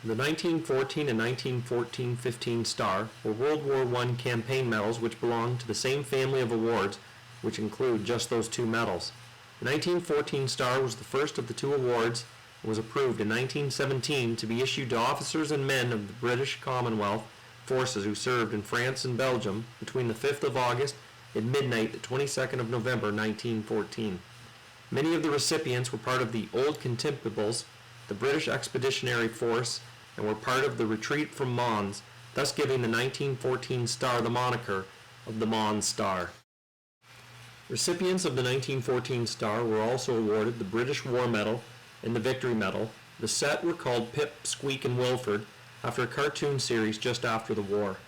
The 1914 and 1914-15 Star were World War I campaign medals which belong to the same family of awards, which include just those two medals. The 1914 Star was the first of the two awards and was approved in 1917 to be issued to officers and men of the British Commonwealth forces who served in France and Belgium between the 5th of August and midnight the 22nd of November 1914. Many of the recipients were part of the Old Contemptibles, the British Expeditionary Force, and were part of the retreat from Mons, thus giving the 1914 Star the moniker of the Mons Star. Recipients of the 1914 Star were also awarded the British War Medal and the Victory Medal. The set were called Pip, Squeak, and Wilford, after a cartoon series just after the war.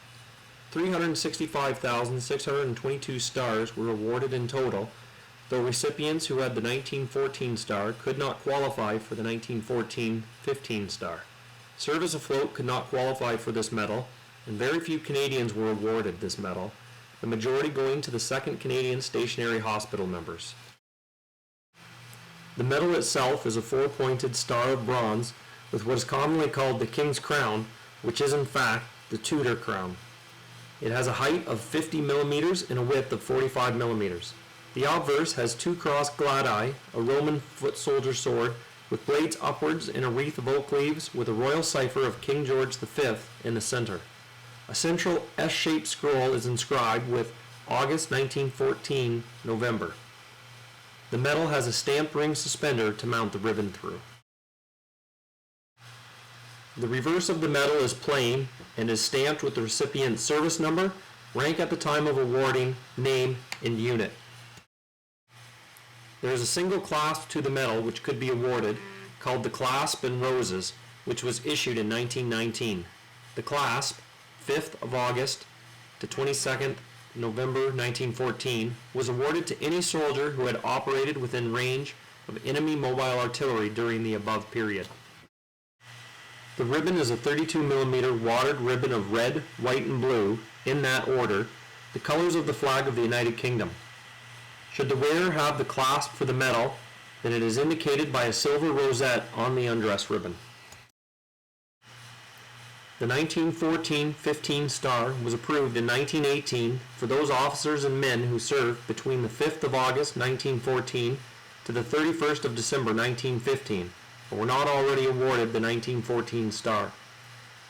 365,622 stars were awarded in total, though recipients who had the 1914 Star could not qualify for the 1914-15 Star. Service afloat could not qualify for this medal, and very few Canadians were awarded this medal, the majority going to the 2nd Canadian Stationary Hospital members. The medal itself is a 4-pointed star of bronze with what is commonly called the King's Crown, which is in fact the Tudor Crown. It has a height of 50 millimeters and a width of 45 millimeters. The obverse has 2 crossed gladi, a Roman foot soldier sword, with blades upwards in a wreath of oak leaves with a royal cipher of King George V in the center. A central S-shaped scroll is inscribed with August 1914, November. The medal has a stamped ring suspender to mount the ribbon through. The reverse of the medal is plain and is stamped with the recipient's service number, rank at the time of awarding, name, and unit. There is a single clasp to the medal which could be awarded, called the Clasp and Roses, which was issued in 1919. The clasp, 5th of August to 22nd November 1914, was awarded to any soldier who had operated within range of enemy mobile artillery during the above period. The ribbon is a 32 millimeter watered ribbon of red, white, and blue, in that order, the colors of the flag of the United Kingdom. Should the wearer have the clasp for the medal, then it is indicated by a silver rosette on the undress ribbon. The 1914-15 Star was approved in 1918 for those officers and men who served between the 5th of August 1914 to the 31st of December 1915, but were not already awarded the 1914 Star.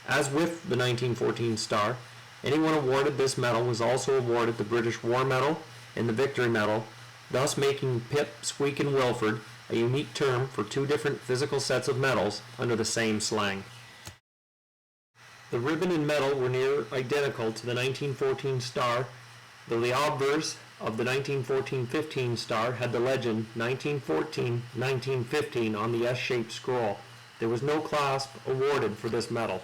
As with the 1914 Star, anyone awarded this medal was also awarded the British War Medal and the Victory Medal, thus making Pip, Squeak, and Wilford a unique term for two different physical sets of medals under the same slang. The ribbon and medal were near identical to the 1914 Star, though the obverse of the 1914-15 Star had the legend 1914-1915 on the S-shaped scroll. There was no clasp awarded for this medal.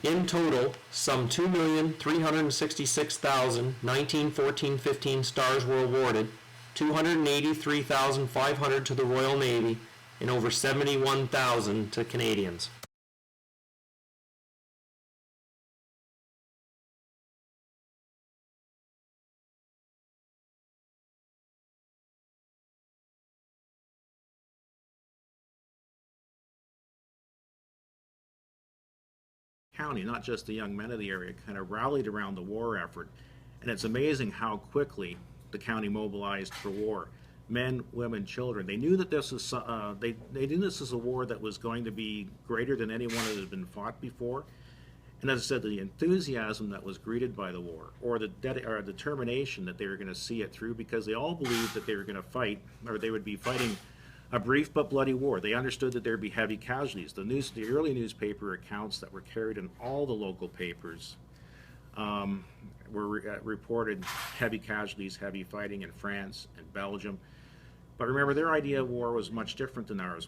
In total, some 2,366,000 1914-15 stars were awarded, 283,500 to the Royal Navy, and over 71,000 to Canadians. County, not just the young men of the area, kind of rallied around the war effort. And it's amazing how quickly the county mobilized for war. Men, women, children. They knew that this was they knew this was a war that was going to be greater than any one that had been fought before. And as I said, the enthusiasm that was greeted by the war, or the determination that they were going to see it through, because they all believed that they were going to fight, or they would be fighting a brief but bloody war. They understood that there would be heavy casualties. The early newspaper accounts that were carried in all the local papers reported heavy casualties, heavy fighting in France and Belgium. But remember, their idea of war was much different than ours.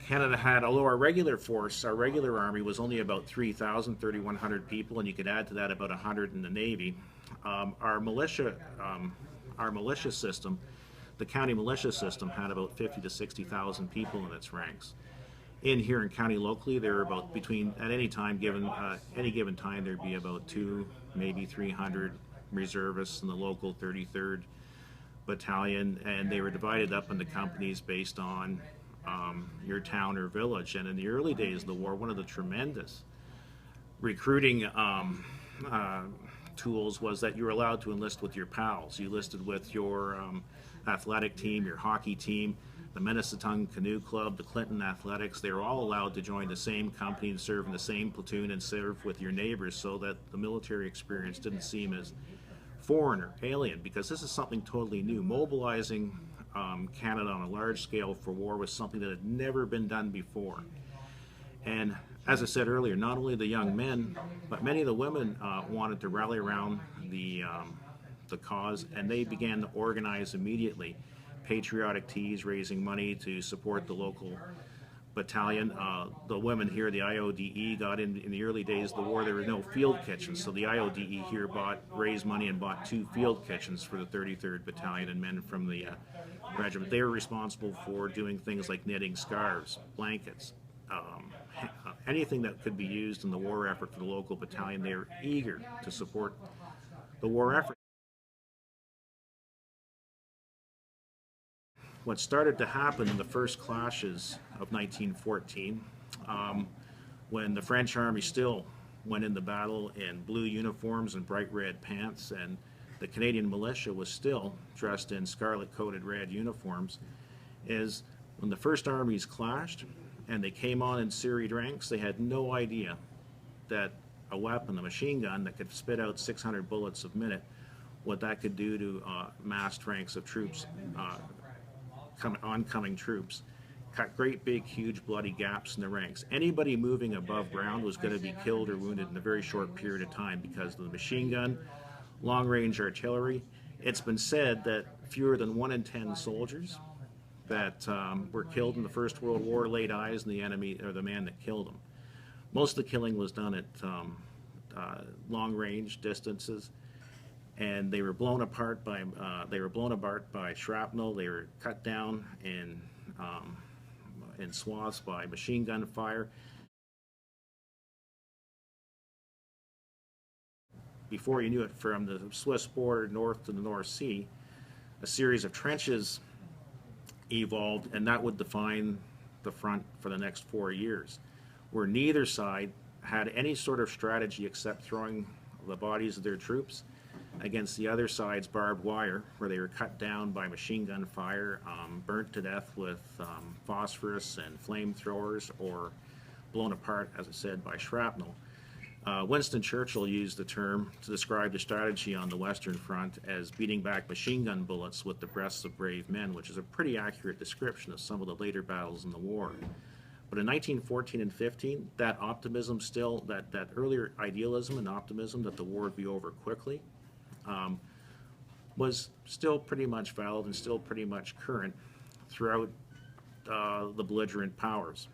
Canada had, although our regular force, our regular army was only about 3,100 people, and you could add to that about 100 in the Navy. Our militia system, the county militia system, had about 50 to 60,000 people in its ranks. Here in county locally, there are about at any given time, there'd be about 2, maybe 300 reservists in the local 33rd battalion, and they were divided up into companies based on your town or village. And in the early days of the war, one of the tremendous recruiting uh, tools was that you were allowed to enlist with your pals. You enlisted with your athletic team, your hockey team, the Minnesota Canoe Club, the Clinton Athletics. They were all allowed to join the same company and serve in the same platoon and serve with your neighbors, so that the military experience didn't seem as foreign or alien, because this is something totally new. Mobilizing Canada on a large scale for war was something that had never been done before. And as I said earlier, not only the young men, but many of the women wanted to rally around the cause, and they began to organize immediately. Patriotic teas, raising money to support the local battalion. The women here, the IODE, got in the early days of the war. There were no field kitchens, so the IODE here raised money and bought 2 field kitchens for the 33rd Battalion and men from the regiment. They were responsible for doing things like knitting scarves, blankets, anything that could be used in the war effort for the local battalion. They were eager to support the war effort. What started to happen in the first clashes of 1914, when the French army still went into battle in blue uniforms and bright red pants, and the Canadian militia was still dressed in scarlet-coated red uniforms, is when the first armies clashed and they came on in serried ranks, they had no idea that a weapon, a machine gun that could spit out 600 bullets a minute, what that could do to massed ranks of troops, oncoming troops. Cut great big huge bloody gaps in the ranks. Anybody moving above ground was going to be killed or wounded in a very short period of time because of the machine gun, long range artillery. It's been said that fewer than 1 in 10 soldiers that were killed in the First World War laid eyes on the enemy or the man that killed them. Most of the killing was done at long range distances, and they were blown apart by shrapnel. They were cut down in swaths by machine gun fire. Before you knew it, from the Swiss border north to the North Sea, a series of trenches evolved, and that would define the front for the next 4 years, where neither side had any sort of strategy except throwing the bodies of their troops against the other side's barbed wire, where they were cut down by machine gun fire, burnt to death with phosphorus and flamethrowers, or blown apart, as I said, by shrapnel. Winston Churchill used the term to describe the strategy on the Western Front as beating back machine gun bullets with the breasts of brave men, which is a pretty accurate description of some of the later battles in the war. But in 1914 and 15, that optimism still, that earlier idealism and optimism that the war would be over quickly, was still pretty much valid and still pretty much current throughout the belligerent powers.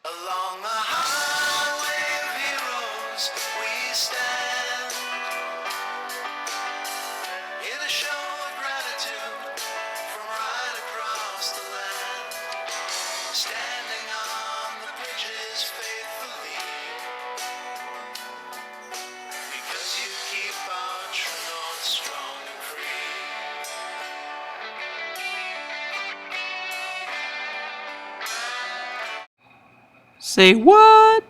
Along the highway of heroes we stand, in a show of gratitude from right across the land, standing on the bridges faithfully, because you keep our true north strong and free. Say what?